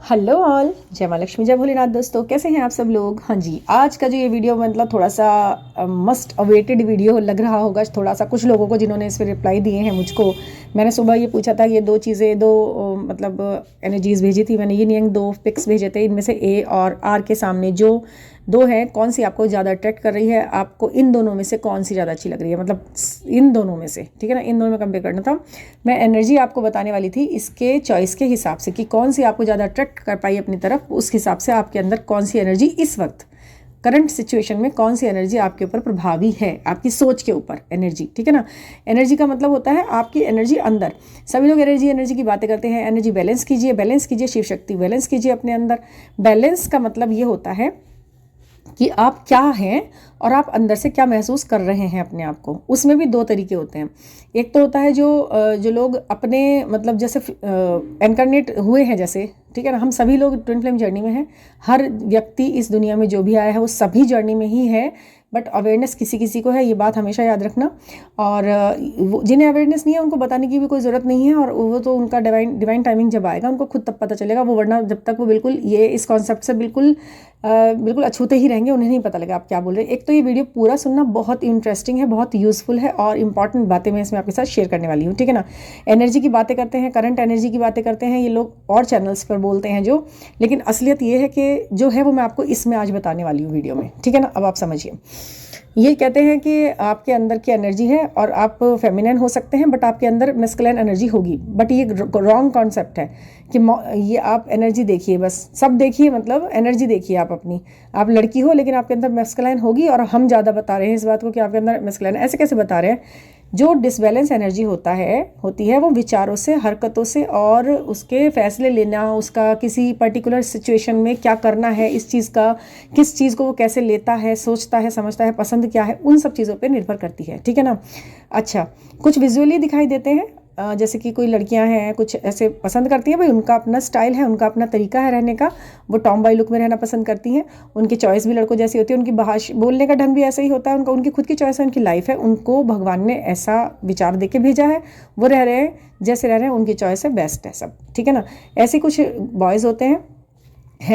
Hello all, जय माँ लक्ष्मी जय भोलेनाथ। दोस्तों कैसे हैं आप सब लोग। हाँ जी, आज का जो ये वीडियो मतलब थोड़ा सा मस्ट अवेटेड वीडियो लग रहा होगा थोड़ा सा कुछ लोगों को जिन्होंने इस पर रिप्लाई दिए हैं मुझको। मैंने सुबह ये पूछा था, ये दो चीज़ें मतलब एनर्जीज भेजी थी मैंने, ये दो पिक्स भेजे थे, इनमें से ए और आर के सामने जो दो हैं कौन सी आपको ज़्यादा अट्रैक्ट कर रही है, आपको इन दोनों में से कौन सी ज़्यादा अच्छी लग रही है, मतलब इन दोनों में से, ठीक है ना, इन दोनों में कंपेयर करना था। मैं एनर्जी आपको बताने वाली थी इसके चॉइस के हिसाब से कि कौन सी आपको ज़्यादा अट्रैक्ट कर पाई अपनी तरफ, उस हिसाब से आपके अंदर कौन सी एनर्जी इस वक्त करंट सिचुएशन में कौन सी एनर्जी आपके ऊपर प्रभावी है, आपकी सोच के ऊपर एनर्जी, ठीक है ना। एनर्जी का मतलब होता है आपकी एनर्जी अंदर। सभी लोग एनर्जी एनर्जी की बातें करते हैं, एनर्जी बैलेंस कीजिए, बैलेंस कीजिए, शिव शक्ति बैलेंस कीजिए अपने अंदर। बैलेंस का मतलब ये होता है कि आप क्या हैं और आप अंदर से क्या महसूस कर रहे हैं अपने आप को। उसमें भी दो तरीके होते हैं। एक तो होता है जो लोग अपने मतलब जैसे इनकारनेट हुए हैं जैसे, ठीक है ना, हम सभी लोग ट्विन फ्लेम जर्नी में हैं। हर व्यक्ति इस दुनिया में जो भी आया है वो सभी जर्नी में ही है, बट अवेयरनेस किसी किसी को है, ये बात हमेशा याद रखना। और जिन्हें अवेयरनेस नहीं है उनको बताने की भी कोई ज़रूरत नहीं है, और वो तो उनका डिवाइन टाइमिंग जब आएगा उनको खुद तब पता चलेगा वो, वरना जब तक वो बिल्कुल ये इस कॉन्सेप्ट से बिल्कुल अछूते ही रहेंगे, उन्हें नहीं पता लगा आप क्या बोल रहे हैं। एक तो ये वीडियो पूरा सुनना बहुत इंटरेस्टिंग है, बहुत यूज़फुल है, और इंपॉर्टेंट बातें मैं इसमें आपके साथ शेयर करने वाली हूँ, ठीक है ना। एनर्जी की बातें करते हैं, करंट एनर्जी की बातें करते हैं ये लोग और चैनल्स पर बोलते हैं जो, लेकिन असलियत ये है कि जो है वो मैं आपको इसमें आज बताने वाली हूँ वीडियो में, ठीक है ना। अब आप समझिए, ये कहते हैं कि आपके अंदर की एनर्जी है और आप फेमिनिन हो सकते हैं, बट आपके अंदर मैस्कुलिन एनर्जी होगी। बट ये रॉन्ग कॉन्सेप्ट है कि ये आप एनर्जी देखिए, बस सब देखिए, मतलब एनर्जी देखिए आप अपनी। आप लड़की हो लेकिन आपके अंदर मैस्कुलिन होगी, और हम ज़्यादा बता रहे हैं इस बात को कि आपके अंदर मैस्कुलिन, ऐसे कैसे बता रहे हैं। जो डिसबैलेंस एनर्जी होती है वो विचारों से, हरकतों से, और उसके फैसले लेना, उसका किसी पर्टिकुलर सिचुएशन में क्या करना है, इस चीज़ का, किस चीज़ को वो कैसे लेता है, सोचता है, समझता है, पसंद क्या है, उन सब चीज़ों पे निर्भर करती है, ठीक है ना। अच्छा, कुछ विजुअली दिखाई देते हैं, जैसे कि कोई लड़कियां हैं कुछ ऐसे पसंद करती हैं, भाई उनका अपना स्टाइल है, उनका अपना तरीका है रहने का, वो टॉम बॉय लुक में रहना पसंद करती हैं। उनकी चॉइस भी लड़कों जैसी होती है, उनकी भाषा बोलने का ढंग भी ऐसा ही होता है, उनकी खुद की चॉइस है, उनकी लाइफ है, उनको भगवान ने ऐसा विचार दे के भेजा है, वो रह रहे हैं जैसे रह रहे हैं, उनकी चॉइस है, बेस्ट है सब, ठीक है ना। ऐसे कुछ बॉयज़ होते हैं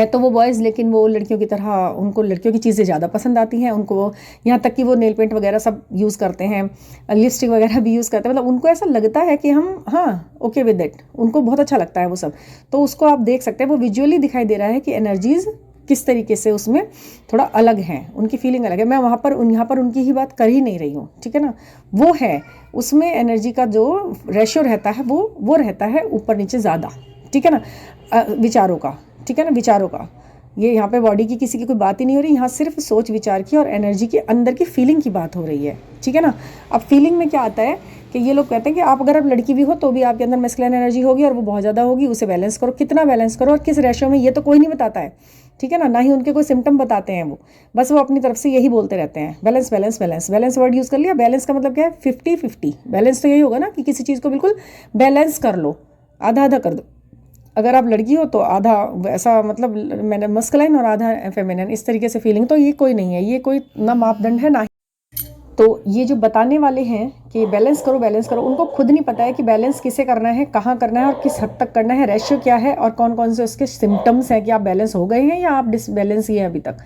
तो वो बॉयज़, लेकिन वो लड़कियों की तरह, उनको लड़कियों की चीज़ें ज़्यादा पसंद आती हैं, उनको यहाँ तक कि वो नेल पेंट वगैरह सब यूज़ करते हैं, लिपस्टिक वगैरह भी यूज़ करते हैं, मतलब उनको ऐसा लगता है कि हम हाँ ओके विद इट, उनको बहुत अच्छा लगता है वो सब। तो उसको आप देख सकते हैं, वो विजुअली दिखाई दे रहा है कि एनर्जीज़ किस तरीके से उसमें थोड़ा अलग हैं, उनकी फीलिंग अलग है। मैं यहाँ पर उनकी ही बात कर ही नहीं रही हूँ, ठीक है ना। वो है उसमें एनर्जी का जो रेशो रहता है वो रहता है ऊपर नीचे ज़्यादा, ठीक है ना, विचारों का, ठीक है ना, विचारों का। ये यहाँ पे बॉडी की किसी की कोई बात ही नहीं हो रही, यहाँ सिर्फ सोच विचार की और एनर्जी के अंदर की फीलिंग की बात हो रही है, ठीक है ना। अब फीलिंग में क्या आता है कि ये लोग कहते हैं कि आप अगर आप लड़की भी हो तो भी आपके अंदर मैस्कुलिन एनर्जी होगी और वो बहुत ज़्यादा होगी, उसे बैलेंस करो, कितना बैलेंस करो और किस रेशो में, ये तो कोई नहीं बताता है, ठीक है ना ही उनके कोई सिम्टम बताते हैं वो, बस वो अपनी तरफ से यही बोलते रहते हैं, balance balance balance. Balance word use कर लिया, बैलेंस का मतलब क्या है, 50-50। बैलेंस तो यही होगा ना कि किसी चीज़ को बिल्कुल बैलेंस कर लो, आधा आधा कर दो। अगर आप लड़की हो तो आधा ऐसा, मतलब मैंने मस्कुलिन और आधा फेमिनिन, इस तरीके से फीलिंग, तो ये कोई नहीं है, ये कोई ना मापदंड है ना। तो ये जो बताने वाले हैं कि बैलेंस करो, उनको खुद नहीं पता है कि बैलेंस किसे करना है, कहाँ करना है और किस हद तक करना है, रेशियो क्या है और कौन कौन से उसके सिम्टम्स हैं कि आप बैलेंस हो गए हैं या आप डिसबैलेंस ही हैं अभी तक।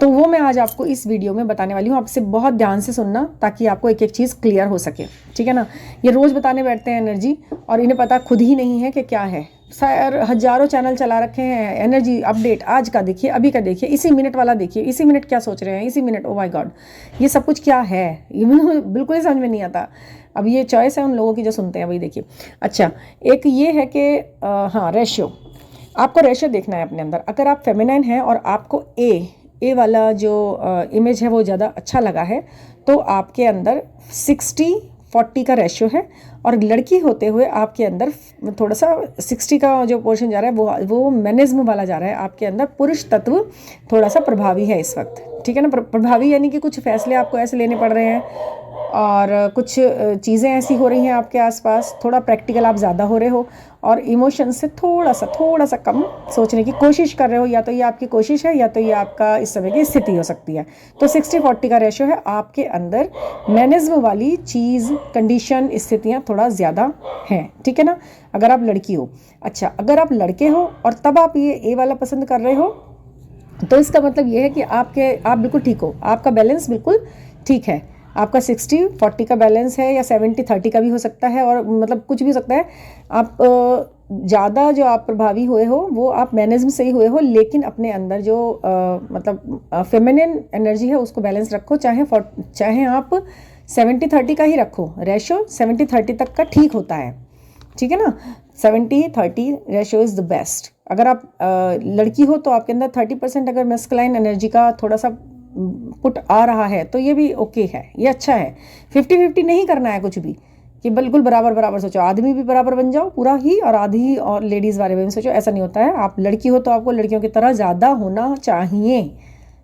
तो वो मैं आज आपको इस वीडियो में बताने वाली हूँ। आपसे बहुत ध्यान से सुनना ताकि आपको एक एक चीज़ क्लियर हो सके, ठीक है ना। ये रोज़ बताने बैठते हैं एनर्जी, और इन्हें पता खुद ही नहीं है कि क्या है। सर हजारों चैनल चला रखे हैं, एनर्जी अपडेट, आज का देखिए, अभी का देखिए, इसी मिनट वाला देखिए, इसी मिनट क्या सोच रहे हैं, इसी मिनट, ओ माय गॉड, ये सब कुछ क्या है, ये बिल्कुल ही समझ में नहीं आता। अब ये चॉइस है उन लोगों की जो सुनते हैं, वही देखिए। अच्छा, एक ये है कि हाँ, रेशियो, आपको रेशियो देखना है अपने अंदर। अगर आप फेमिनाइन हैं और आपको ए वाला जो इमेज है वो ज़्यादा अच्छा लगा है, तो आपके अंदर 60-40 का रेशियो है, और लड़की होते हुए आपके अंदर थोड़ा सा 60 का जो पोर्शन जा रहा है वो मैनिज्म वाला जा रहा है आपके अंदर। पुरुष तत्व थोड़ा सा प्रभावी है इस वक्त, ठीक है ना। प्रभावी यानी कि कुछ फैसले आपको ऐसे लेने पड़ रहे हैं, और कुछ चीज़ें ऐसी हो रही हैं आपके आसपास, थोड़ा प्रैक्टिकल आप ज़्यादा हो रहे हो, और इमोशन से थोड़ा सा कम सोचने की कोशिश कर रहे हो। या तो ये आपकी कोशिश है या तो ये आपका इस समय की स्थिति हो सकती है। तो 60-40 का रेशो है, आपके अंदर मैनेज्म वाली चीज़, कंडीशन, स्थितियाँ थोड़ा ज़्यादा हैं, ठीक है ना, अगर आप लड़की हो। अच्छा, अगर आप लड़के हो और तब आप ये ए वाला पसंद कर रहे हो, तो इसका मतलब ये है कि आप बिल्कुल ठीक हो, आपका बैलेंस बिल्कुल ठीक है। आपका 60-40 का बैलेंस है या 70-30 का भी हो सकता है, और मतलब कुछ भी हो सकता है। आप ज़्यादा जो आप प्रभावी हुए हो वो आप मैनेज्म से ही हुए हो, लेकिन अपने अंदर जो मतलब फेमिनिन एनर्जी है उसको बैलेंस रखो। चाहे आप 70-30 का ही रखो, रेशो 70-30 तक का ठीक होता है, ठीक है ना। 70-30 रेशो इज़ द बेस्ट। अगर आप लड़की हो तो आपके अंदर 30% अगर मैस्कुलाइन एनर्जी का थोड़ा सा पुट आ रहा है तो ये भी ओके है, ये अच्छा है। 50-50 नहीं करना है कुछ भी, कि बिल्कुल बराबर बराबर सोचो, आदमी भी बराबर बन जाओ पूरा ही, और आधी और लेडीज़ बारे में सोचो, ऐसा नहीं होता है। आप लड़की हो तो आपको लड़कियों की तरह ज़्यादा होना चाहिए,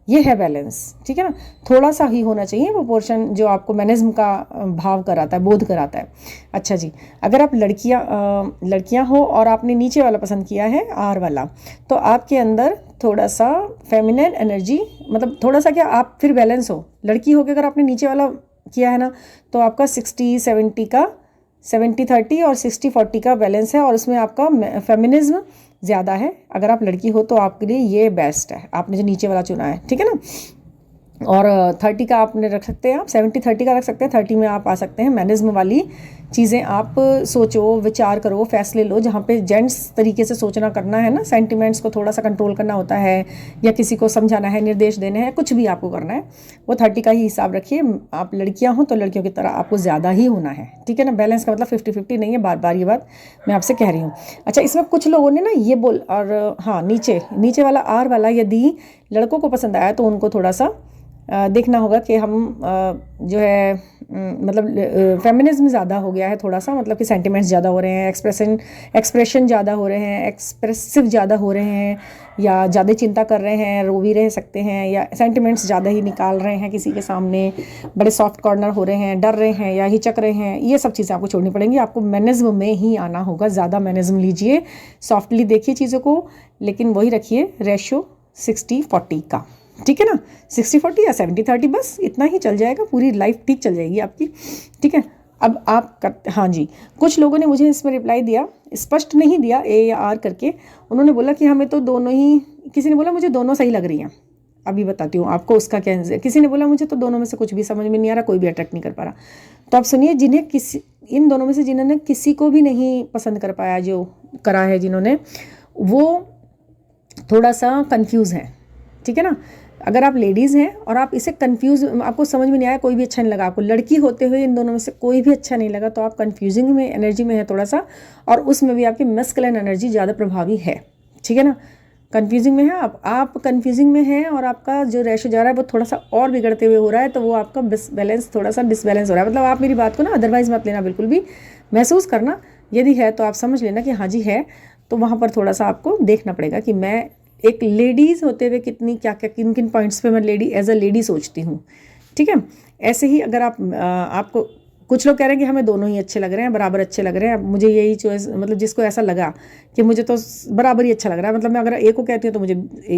ये है बैलेंस, ठीक है ना। थोड़ा सा ही होना चाहिए वो पोर्शन जो आपको मैनेज्म का भाव कराता है, बोध कराता है। अच्छा जी, अगर आप लड़कियां हो और आपने नीचे वाला पसंद किया है, आर वाला, तो आपके अंदर थोड़ा सा फेमिनिन एनर्जी, मतलब थोड़ा सा क्या, आप फिर बैलेंस हो। लड़की हो के अगर आपने नीचे वाला किया है ना, तो आपका 60-70 का 70-30 और 60-40 का बैलेंस है, और उसमें आपका फेमिनिज्म ज़्यादा है। अगर आप लड़की हो तो आपके लिए ये बेस्ट है, आपने जो नीचे वाला चुना है, ठीक है ना। और 30 का आपने रख सकते हैं, आप 70-30 का रख सकते हैं। 30 में आप आ सकते हैं मैनेज्म वाली चीज़ें, आप सोचो, विचार करो, फैसले लो, जहाँ पे जेंट्स तरीके से सोचना करना है ना, सेंटिमेंट्स को थोड़ा सा कंट्रोल करना होता है, या किसी को समझाना है, निर्देश देने हैं, कुछ भी आपको करना है, वो 30 का ही हिसाब रखिए। आप लड़कियाँ हो तो लड़कियों की तरह आपको ज़्यादा ही होना है, ठीक है ना। बैलेंस का मतलब 50-50 नहीं है, बार बार ये बात मैं आपसे कह रही हूँ। अच्छा, इसमें कुछ लोगों ने ना ये और हाँ, नीचे वाला आर वाला यदि लड़कों को पसंद आया तो उनको थोड़ा सा देखना होगा कि हम जो है मतलब फेमिनिज्म ज़्यादा हो गया है थोड़ा सा, मतलब कि सेंटिमेंट्स ज़्यादा हो रहे हैं, एक्सप्रेशन ज़्यादा हो रहे हैं, एक्सप्रेसिव ज़्यादा हो रहे हैं, या ज़्यादा चिंता कर रहे हैं, रो भी रह सकते हैं, या सेंटिमेंट्स ज़्यादा ही निकाल रहे हैं किसी के सामने, बड़े सॉफ्ट कॉर्नर हो रहे हैं, डर रहे हैं या हिचक रहे हैं, ये सब चीज़ें आपको छोड़नी पड़ेंगी। आपको मैनेज्म में ही आना होगा, ज़्यादा मैनेज्म लीजिए, सॉफ्टली देखिए चीज़ों को, लेकिन वही रखिए रेशो 60-40 का, ठीक है ना। 60-40 या 70-30, बस इतना ही चल जाएगा, पूरी लाइफ ठीक चल जाएगी आपकी, ठीक है। अब आप हाँ जी, कुछ लोगों ने मुझे इसमें रिप्लाई दिया, स्पष्ट नहीं दिया, ए या आर करके। उन्होंने बोला कि हमें तो दोनों ही, किसी ने बोला मुझे दोनों सही लग रही हैं। अभी बताती हूँ आपको उसका क्या है। किसी ने बोला मुझे तो दोनों में से कुछ भी समझ में नहीं आ रहा, कोई भी अट्रैक्ट नहीं कर पा रहा। तो आप सुनिए, इन दोनों में से जिन्होंने किसी को भी नहीं पसंद कर पाया, जो करा है जिन्होंने, वो थोड़ा सा कंफ्यूज है, ठीक है ना। अगर आप लेडीज़ हैं और आप इसे कंफ्यूज, आपको समझ में नहीं आया, कोई भी अच्छा नहीं लगा आपको, लड़की होते हुए इन दोनों में से कोई भी अच्छा नहीं लगा, तो आप कंफ्यूजिंग में एनर्जी में है थोड़ा सा, और उसमें भी आपकी मैस्कुलिन एनर्जी ज़्यादा प्रभावी है, ठीक है ना। कंफ्यूजिंग में है आप कंफ्यूजिंग में हैं, और आपका जो रेशो जा रहा है वो थोड़ा सा और बिगड़ते हुए हो रहा है, तो वो आपका बैलेंस थोड़ा सा डिसबैलेंस हो रहा है। मतलब आप मेरी बात को ना अदरवाइज मत लेना, बिल्कुल भी महसूस करना, यदि है तो आप समझ लेना कि हाँ जी है। तो वहाँ पर थोड़ा सा आपको देखना पड़ेगा कि मैं एक लेडीज़ होते हुए कितनी क्या क्या किन किन पॉइंट्स पे मैं एज अ लेडी सोचती हूँ, ठीक है। ऐसे ही अगर आपको कुछ लोग कह रहे हैं कि हमें दोनों ही अच्छे लग रहे हैं, बराबर अच्छे लग रहे हैं, मुझे यही चॉइस, मतलब जिसको ऐसा लगा कि मुझे तो बराबर ही अच्छा लग रहा है, मतलब मैं अगर ए को कहती हूँ तो मुझे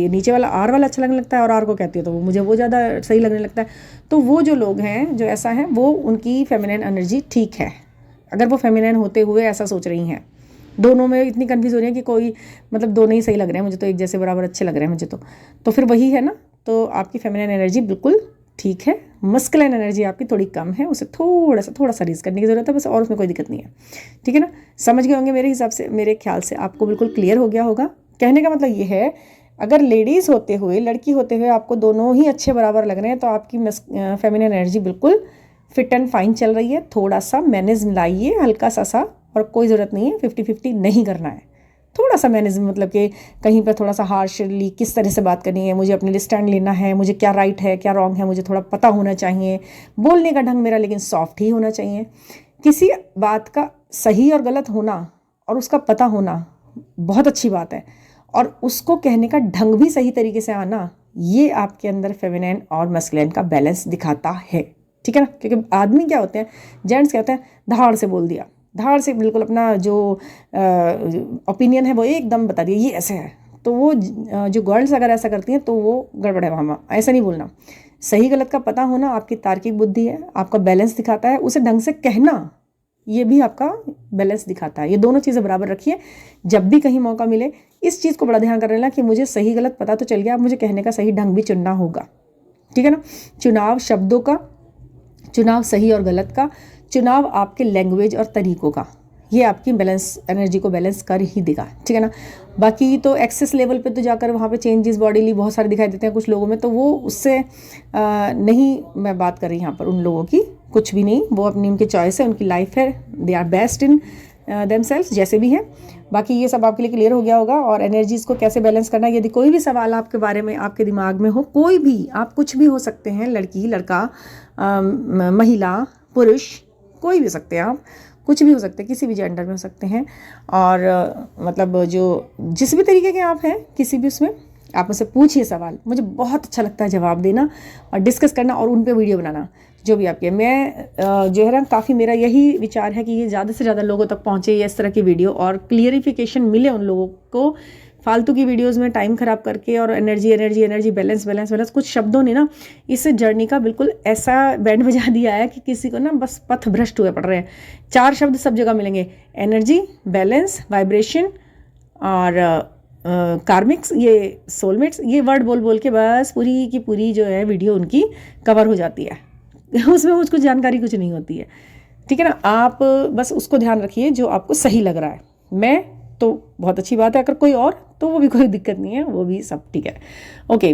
नीचे वाला आर वाला अच्छा लगने लगता है, और आर को कहती हूँ तो मुझे वो ज़्यादा सही लगने लगता है। तो वो जो लोग हैं जो ऐसा है, वो उनकी फेमिनिन एनर्जी ठीक है, अगर वो फेमिनिन होते हुए ऐसा सोच रही हैं। दोनों में इतनी कन्फ्यूज हो रही है कि कोई, मतलब दोनों ही सही लग रहे हैं मुझे, तो एक जैसे बराबर अच्छे लग रहे हैं मुझे, तो फिर वही है ना। तो आपकी फेमिनिन एनर्जी बिल्कुल ठीक है, मस्कुलिन एनर्जी आपकी थोड़ी कम है, उसे थोड़ा सा रीज करने की ज़रूरत है बस, और उसमें कोई दिक्कत नहीं है, ठीक है ना। समझ गए होंगे मेरे हिसाब से, मेरे ख्याल से आपको बिल्कुल क्लियर हो गया होगा। कहने का मतलब ये है, अगर लेडीज़ होते हुए, लड़की होते हुए आपको दोनों ही अच्छे बराबर लग रहे हैं, तो आपकी फेमिनिन एनर्जी बिल्कुल फिट एंड फाइन चल रही है। थोड़ा सा मैनेज लाइए, हल्का सा, और कोई ज़रूरत नहीं है 50-50 नहीं करना है। थोड़ा सा मैनेजमेंट, मतलब कि कहीं पर थोड़ा सा हार्शली किस तरह से बात करनी है, मुझे अपने लिए स्टैंड लेना है, मुझे क्या राइट है क्या रॉन्ग है, मुझे थोड़ा पता होना चाहिए, बोलने का ढंग मेरा लेकिन सॉफ्ट ही होना चाहिए। किसी बात का सही और गलत होना और उसका पता होना बहुत अच्छी बात है, और उसको कहने का ढंग भी सही तरीके से आना, ये आपके अंदर फेमिनिन और मैस्कुलिन का बैलेंस दिखाता है, ठीक है ना। क्योंकि आदमी क्या होते हैं, जेंट्स कहते हैं धाड़ से बोल दिया, धार से बिल्कुल अपना जो ओपिनियन है वो एकदम बता दिए ये ऐसे है। तो वो जो गर्ल्स अगर ऐसा करती हैं तो वो गड़बड़ है वहाँ, ऐसा नहीं बोलना। सही गलत का पता होना आपकी तार्किक बुद्धि है, आपका बैलेंस दिखाता है। उसे ढंग से कहना ये भी आपका बैलेंस दिखाता है। ये दोनों चीज़ें बराबर रखिए। जब भी कहीं मौका मिले इस चीज़ को बड़ा ध्यान कर लेना कि मुझे सही गलत पता तो चल गया, अब मुझे कहने का सही ढंग भी चुनना होगा, ठीक है ना। चुनाव शब्दों का, चुनाव सही और गलत का, चुनाव आपके लैंग्वेज और तरीकों का, ये आपकी बैलेंस एनर्जी को बैलेंस कर ही देगा, ठीक है ना। बाकी तो एक्सेस लेवल पे तो जाकर वहाँ पे चेंजेस बॉडीली बहुत सारे दिखाई देते हैं कुछ लोगों में, तो वो उससे नहीं मैं बात कर रही यहाँ पर उन लोगों की, कुछ भी नहीं, वो अपनी उनकी चॉइस है, उनकी लाइफ है, they are best in themselves जैसे भी हैं। बाकी ये सब आपके लिए क्लियर हो गया होगा। और एनर्जीज़ को कैसे बैलेंस करना, यदि कोई भी सवाल आपके बारे में आपके दिमाग में हो, कोई भी, आप कुछ भी हो सकते हैं, लड़की लड़का महिला पुरुष, कोई भी सकते हैं, आप कुछ भी हो सकते हैं, किसी भी जेंडर में हो सकते हैं। और मतलब जो जिस भी तरीके के आप हैं, किसी भी उसमें आप मुझसे पूछिए सवाल, मुझे बहुत अच्छा लगता है जवाब देना और डिस्कस करना और उन पे वीडियो बनाना, जो भी आपके। मैं जो है ना, काफ़ी मेरा यही विचार है कि ये ज़्यादा से ज़्यादा लोगों तक पहुँचे ये इस तरह की वीडियो, और क्लियरिफिकेशन मिले उन लोगों को। फालतू की वीडियोस में टाइम ख़राब करके और energy energy energy balance balance balance, कुछ शब्दों ने ना इस जर्नी का बिल्कुल ऐसा बैंड बजा दिया है कि किसी को ना बस पथ भ्रष्ट हुए पड़ रहे हैं। 4 शब्द सब जगह मिलेंगे, एनर्जी, बैलेंस, वाइब्रेशन और कार्मिक्स, ये सोलमेट्स, ये वर्ड बोल बोल के बस पूरी की पूरी जो है वीडियो उनकी कवर हो जाती है। उसमें मुझको जानकारी कुछ नहीं होती है, ठीक है ना। आप बस उसको ध्यान रखिए जो आपको सही लग रहा है। मैं तो बहुत अच्छी बात है, अगर कोई और तो वो भी कोई दिक्कत नहीं है, वो भी सब ठीक है। ओके,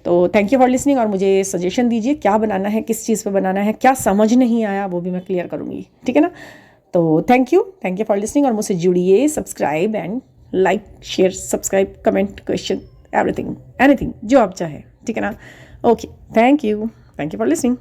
तो थैंक यू फॉर लिसनिंग। और मुझे सजेशन दीजिए क्या बनाना है, किस चीज़ पे बनाना है, क्या समझ नहीं आया वो भी मैं क्लियर करूँगी, ठीक है ना। तो थैंक यू फॉर लिसनिंग। और मुझसे जुड़िए, subscribe and like share, subscribe, comment, question, everything anything जो आप चाहें, ठीक है ना। Okay, thank you for listening.